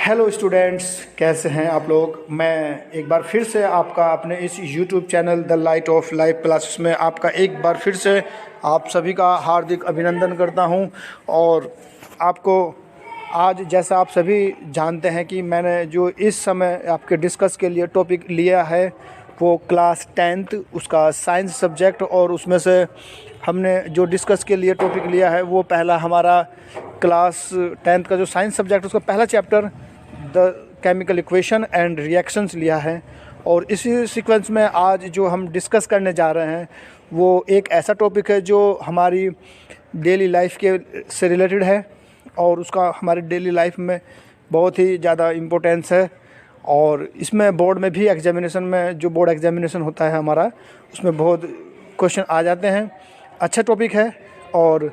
Hello students, कैसे हैं आप लोग। मैं एक बार फिर से आपका अपने इस YouTube channel the light of life classes में आपका एक बार फिर से आप सभी का हार्दिक अभिनंदन करता हूं। और आपको आज, जैसा आप सभी जानते हैं कि मैंने जो इस समय आपके डिस्कस के लिए टॉपिक लिया है वो क्लास 10th उसका साइंस सब्जेक्ट, और उसमें से हमने जो डिस्कस के लिए टॉपिक लिया है वो पहला हमारा क्लास 10th का जो साइंस सब्जेक्ट उसका पहला chapter the chemical equation and reactions लिया है। और इसी सीक्वेंस में आज जो हम डिस्कस करने जा रहे हैं वो एक ऐसा टॉपिक है जो हमारी डेली लाइफ के से रिलेटेड है और उसका हमारी डेली लाइफ में बहुत ही ज़्यादा इम्पोर्टेंस है। और इसमें बोर्ड में भी एग्जामिनेशन में जो बोर्ड एग्जामिनेशन होता है हमारा, उसमें बहुत क्वेश्चन आ जाते हैं। अच्छा टॉपिक है और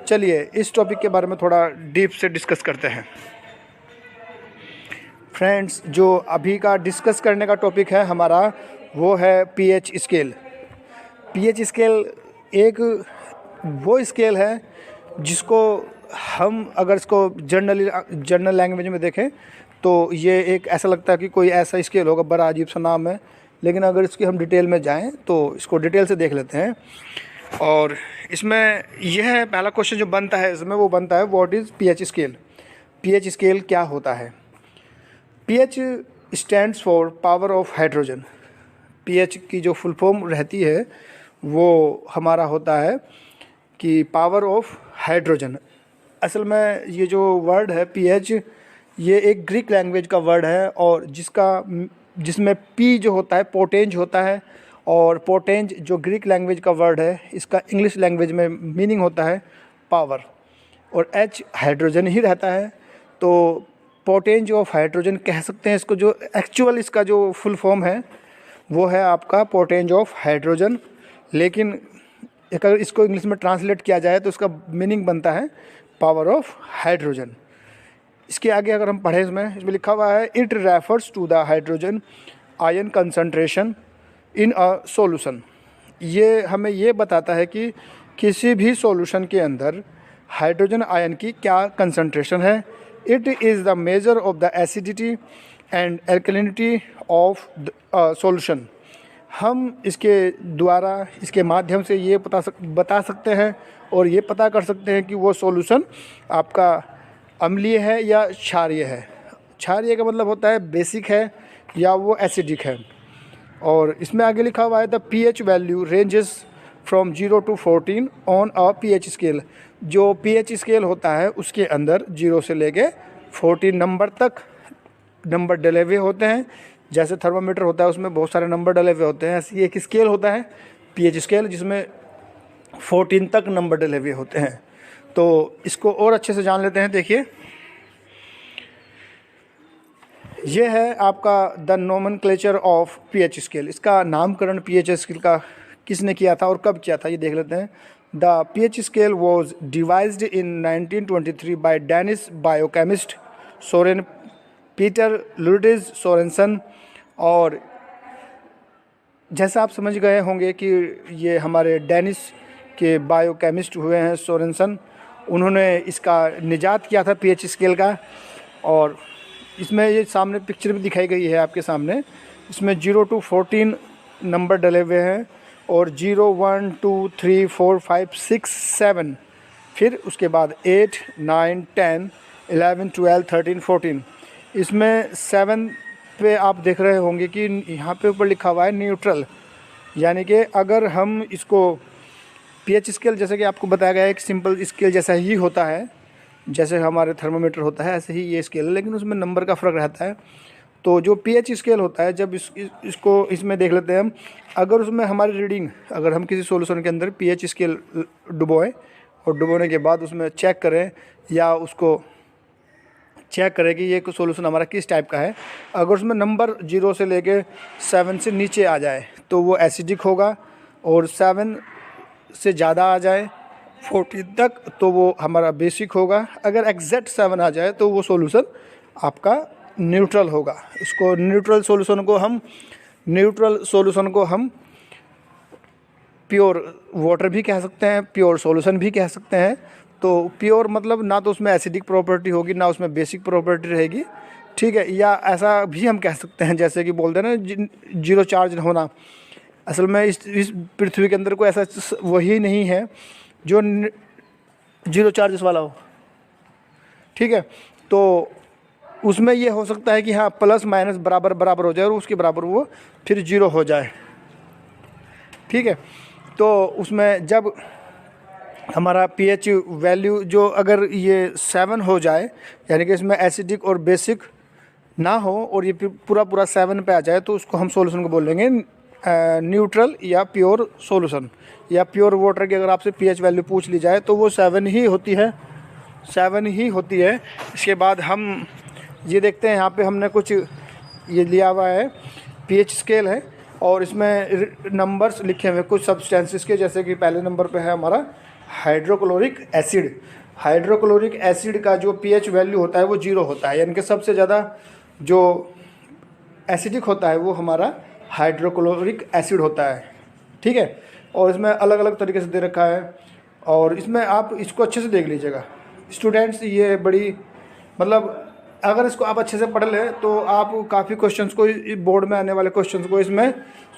चलिए इस टॉपिक के बारे में थोड़ा डीप से डिस्कस करते हैं। फ्रेंड्स, जो अभी का डिस्कस करने का टॉपिक है हमारा वो है पीएच स्केल। पीएच स्केल एक वो स्केल है जिसको हम अगर इसको जनरल लैंग्वेज में देखें तो ये एक ऐसा लगता है कि कोई ऐसा स्केल होगा, बड़ा अजीब सा नाम है, लेकिन अगर इसकी हम डिटेल में जाएं तो इसको डिटेल से देख लेते हैं। और इसमें यह पहला क्वेश्चन जो बनता है इसमें वो बनता है what is pH scale. PH scale क्या होता है। PH stands for power of hydrogen. PH की जो फुल फॉर्म रहती है वो हमारा होता है कि पावर ऑफ हाइड्रोजन। असल में ये जो वर्ड है पीएच, ये एक ग्रीक लैंग्वेज का वर्ड है और जिसमें पी जो होता है पोटेंज होता है, और पोटेंज जो ग्रीक लैंग्वेज का वर्ड है इसका इंग्लिश लैंग्वेज में मीनिंग होता है पावर, और एच हाइड्रोजन ही रहता है तो पोटेंज ऑफ हाइड्रोजन कह सकते हैं इसको। जो एक्चुअल इसका जो फुल फॉर्म है वो है आपका पोटेंज ऑफ हाइड्रोजन, लेकिन अगर इसको इंग्लिश में ट्रांसलेट किया जाए तो इसका मीनिंग बनता है पावर ऑफ हाइड्रोजन। इसके आगे अगर हम पढ़ें इसमें लिखा हुआ है it refers to the hydrogen ion concentration in a solution. ये हमें ये बताता है कि किसी भी सॉल्यूशन के अंदर हाइड्रोजन आयन की क्या कंसंट्रेशन है। It is the measure of the acidity and alkalinity of the solution. हम इसके द्वारा, इसके माध्यम से ये बता सकते हैं और ये पता कर सकते हैं कि वो सॉल्यूशन आपका अम्लीय है या क्षारीय है। क्षारीय का मतलब होता है बेसिक है या वो एसिडिक है। और इसमें आगे लिखा हुआ है the pH value ranges from 0 to 14 on a pH scale. जो पीएच स्केल होता है उसके अंदर 0 से लेके 14 नंबर तक नंबर डले हुए होते हैं। जैसे थर्मामीटर होता है उसमें बहुत सारे नंबर डले हुए होते हैं, ऐसे एक स्केल होता है पीएच स्केल जिसमें 14 तक नंबर डले हुए होते हैं। तो इसको और अच्छे से जान लेते हैं। देखिए, ये है आपका the nomenclature of pH scale. इसका नामकरण पीएच स्केल का किसने किया था और कब किया था ये देख लेते हैं। The pH scale was devised in 1923 by Danish biochemist Soren Peter Lauritz Sorensen. और जैसा आप समझ गए होंगे कि ये हमारे डेनिश के बायोकेमिस्ट हुए हैं सोरेनसन, उन्होंने इसका निजात किया था पीएच स्केल का। और इसमें ये सामने पिक्चर भी दिखाई गई है आपके सामने। इसमें 0 to 14 नंबर डले हुए हैं और 0, 1, 2, 3, 4, 5, 6, 7, फिर उसके बाद 8, 9, 10, 11, 12, 13, 14। इसमें 7 पे आप देख रहे होंगे कि यहाँ पे ऊपर लिखा हुआ है न्यूट्रल, यानी कि अगर हम इसको पीएच स्केल जैसे कि आपको बताया गया है एक सिंपल स्केल जैसा ही होता है, जैसे हमारे थर्मामीटर होता है ऐसे ही ये स्केल है, लेकिन उसमें नंबर का फ़र्क रहता है। तो जो पीएच स्केल होता है, जब इसको इसमें देख लेते हैं हम, अगर उसमें हमारी रीडिंग, अगर हम किसी सॉल्यूशन के अंदर पीएच स्केल डुबोएं और डुबोने के बाद उसमें चेक करें या उसको चेक करें कि ये सॉल्यूशन हमारा किस टाइप का है, अगर उसमें नंबर 0 से लेके 7 से नीचे आ जाए तो वो एसिडिक होगा, और 7 से ज़्यादा आ जाए 14 तक तो वो हमारा बेसिक होगा। अगर एग्जैक्ट 7 आ जाए तो वो सॉल्यूशन आपका न्यूट्रल होगा। इसको न्यूट्रल सॉल्यूशन को हम प्योर वाटर भी कह सकते हैं, प्योर सॉल्यूशन भी कह सकते हैं। तो प्योर मतलब ना तो उसमें एसिडिक प्रॉपर्टी होगी ना उसमें बेसिक प्रॉपर्टी रहेगी, ठीक है, या ऐसा भी हम कह सकते हैं जैसे कि बोलते हैं ना जीरो चार्ज होना। असल में इस पृथ्वी के अंदर कोई ऐसा वही नहीं है जो जीरो चार्जेस वाला हो। ठीक है, तो उसमें ये हो सकता है कि हाँ प्लस माइनस बराबर बराबर हो जाए और उसके बराबर वो फिर जीरो हो जाए। ठीक है, तो उसमें जब हमारा पीएच वैल्यू जो अगर ये 7 हो जाए, यानी कि इसमें एसिडिक और बेसिक ना हो और ये पूरा पूरा 7 पे आ जाए, तो उसको हम सॉल्यूशन को बोलेंगे न्यूट्रल या प्योर सॉल्यूशन। या प्योर वाटर की अगर आपसे पीएच वैल्यू पूछ ली जाए तो वो 7 ही होती है, 7 ही होती है। इसके बाद हम ये देखते हैं, यहाँ पे हमने कुछ ये लिया हुआ है, पीएच स्केल है और इसमें नंबर्स लिखे हुए कुछ सब्सटेंसेस के, जैसे कि पहले नंबर पे है हमारा हाइड्रोक्लोरिक एसिड। हाइड्रोक्लोरिक एसिड का जो पीएच वैल्यू होता है वो 0 होता है, यानी कि सबसे ज़्यादा जो एसिडिक होता है वो हमारा हाइड्रोक्लोरिक एसिड होता है। ठीक है, और इसमें अलग अलग तरीके से दे रखा है और इसमें आप इसको अच्छे से देख लीजिएगा स्टूडेंट्स। ये बड़ी मतलब अगर इसको आप अच्छे से पढ़ लें तो आप काफ़ी क्वेश्चंस को, बोर्ड में आने वाले क्वेश्चंस को इसमें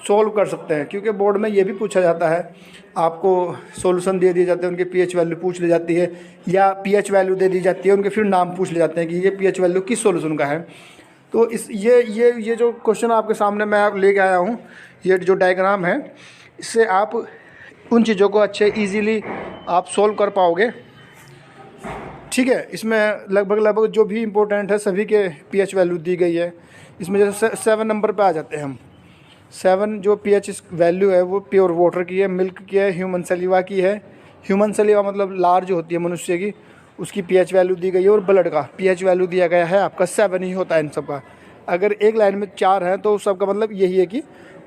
सॉल्व कर सकते हैं, क्योंकि बोर्ड में ये भी पूछा जाता है, आपको सॉल्यूशन दे दिए जाते हैं, उनके पीएच वैल्यू पूछ ली जाती है या पीएच वैल्यू दे दी जाती है, उनके फिर नाम पूछ ले जाते हैं कि ये पीएच वैल्यू किस सॉल्यूशन का है। तो इस ये जो क्वेश्चन आपके सामने मैं आप लेके आया हूँ, ये जो डायग्राम है, इससे आप उन चीज़ों को अच्छे ईजीली आप सॉल्व कर पाओगे। ठीक है, इसमें लगभग जो भी इम्पोर्टेंट है सभी के पीएच वैल्यू दी गई है। इसमें जैसे 7 नंबर पे आ जाते हैं हम। 7 जो पीएच वैल्यू है वो प्योर वाटर की है, मिल्क की है, ह्यूमन सलीवा की है। ह्यूमन सलीवा मतलब लार्ज होती है मनुष्य की, उसकी पीएच वैल्यू दी गई है। और ब्लड का पीएच वैल्यू दिया गया है आपका 7 ही होता है इन सब का। अगर एक लाइन में 4 हैं तो सब का मतलब यही है कि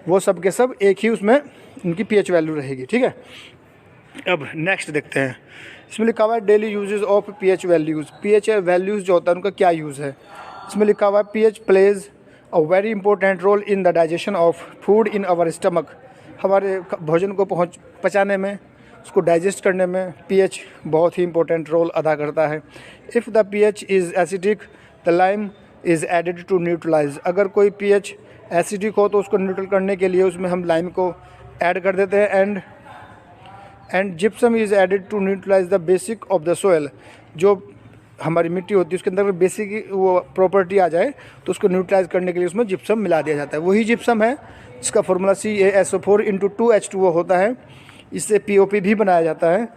वो सब के सब एक ही उसमें उनकी पीएच वैल्यू रहेगी। ठीक है, अब नेक्स्ट देखते हैं। इसमें लिखा हुआ है daily uses of pH values. PH values जो होता है उनका क्या यूज़ है। इसमें लिखा हुआ है pH plays a very important role in the digestion of food in our stomach. हमारे भोजन को पचाने में, उसको डाइजेस्ट करने में पीएच बहुत ही इंपॉर्टेंट रोल अदा करता है। If the pH is acidic the lime is added to neutralise. अगर कोई पीएच एसिडिक हो तो उसको न्यूट्रल करने के लिए उसमें हम लाइम को ऐड कर देते हैं। And gypsum is added to neutralise the basic of the soil. जो हमारी मिट्टी होती है उसके अंदर बेसिक वो प्रॉपर्टी आ जाए तो उसको न्यूट्रलाइज करने के लिए उसमें जिप्सम मिला दिया जाता है। वही जिप्सम है इसका फॉर्मूला CaSO4 होता है। इससे POP भी बनाया जाता है।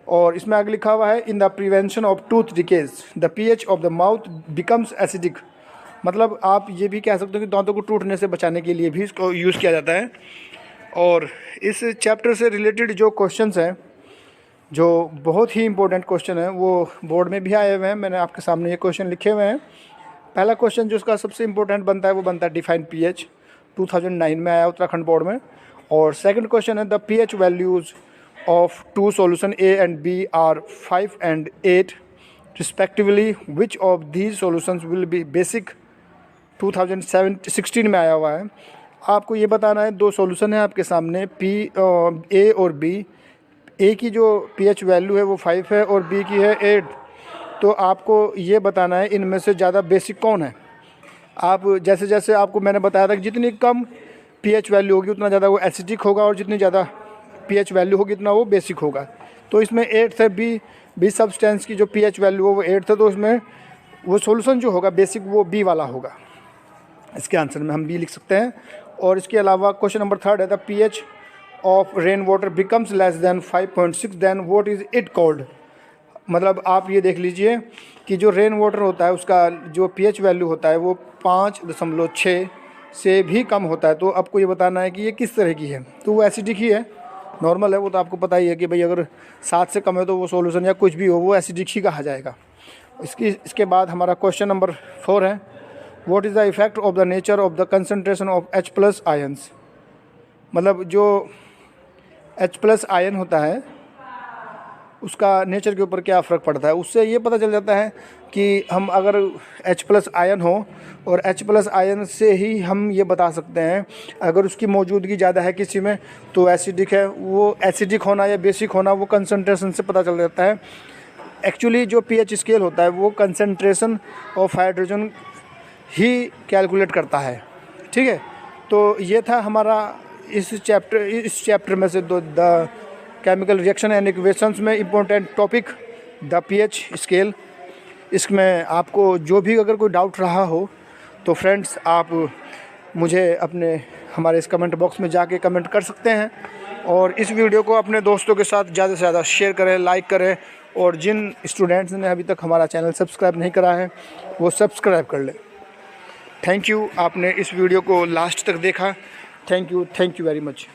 और इसमें आगे लिखा हुआ है in the prevention of tooth decays the pH of the mouth becomes acidic. मतलब आप ये भी कह सकते हो कि दांतों को टूटने से बचाने के लिए भी इसको यूज़ किया जाता है। और इस चैप्टर से रिलेटेड जो क्वेश्चंस हैं, जो बहुत ही इंपॉर्टेंट क्वेश्चन है, वो बोर्ड में भी आए हुए हैं। मैंने आपके सामने ये क्वेश्चन लिखे हुए हैं। पहला क्वेश्चन जो उसका सबसे इंपॉर्टेंट बनता है वो बनता है डिफाइन पीएच, 2009 में आया उत्तराखंड बोर्ड में। और सेकंड क्वेश्चन है the pH values of 2 solution A and B are 5 and 8 respectively, which of these solutions will be basic, 2016 में आया हुआ है। आपको ये बताना है, 2 सॉल्यूशन है आपके सामने A और B। A की जो पीएच वैल्यू है वो 5 है और B की है 8। तो आपको ये बताना है इनमें से ज़्यादा बेसिक कौन है। आप जैसे जैसे आपको मैंने बताया था कि जितनी कम पीएच वैल्यू होगी उतना ज़्यादा वो एसिडिक होगा और जितनी ज़्यादा पीएच वैल्यू होगी उतना वो बेसिक होगा। तो इसमें 8 है, बी सब्सटेंस की जो पीएच वैल्यू हो वो 8 है, तो इसमें वो सॉल्यूशन जो होगा बेसिक वो B वाला होगा। इसके आंसर में हम B लिख सकते हैं। और इसके अलावा क्वेश्चन नंबर 3 है the pH of rain water becomes less than 5.6 then what is it called. मतलब आप ये देख लीजिए कि जो रेन वाटर होता है उसका जो पीएच वैल्यू होता है वो 5.6 से भी कम होता है। तो आपको ये बताना है कि ये किस तरह की है। तो वो एसिडिक ही है, नॉर्मल है, वो तो आपको पता ही है कि भाई अगर 7 से कम है तो वो सॉल्यूशन या कुछ भी हो वो एसिडिक ही कहा जाएगा। इसके बाद हमारा क्वेश्चन नंबर 4 है what is the effect of the nature of the concentration of H+ ions. मतलब जो H+ आयन होता है उसका नेचर के ऊपर क्या फ़र्क पड़ता है। उससे ये पता चल जाता है कि हम अगर H+ आयन हो, और H+ आयन से ही हम ये बता सकते हैं अगर उसकी मौजूदगी ज़्यादा है किसी में तो एसिडिक है। वो एसिडिक होना या बेसिक होना वो कंसनट्रेशन से पता चल जाता है। एक्चुअली जो पीएच स्केल होता है वो concentration of hydrogen he calculate करता है। ठीक है, तो ये था हमारा इस चैप्टर में से the chemical reaction and equations में important topic the pH scale. इसमें आपको जो भी अगर कोई डाउट रहा हो तो फ्रेंड्स आप मुझे हमारे इस कमेंट बॉक्स में जाके कमेंट कर सकते हैं, और इस वीडियो को अपने दोस्तों के साथ ज़्यादा से ज़्यादा शेयर करें, लाइक करें, और जिन स्टूडेंट्स ने अभी तक हमारा चैनल सब्सक्राइब नहीं करा है वो सब्सक्राइब कर लें। थैंक यू, आपने इस वीडियो को लास्ट तक देखा। Thank you very much.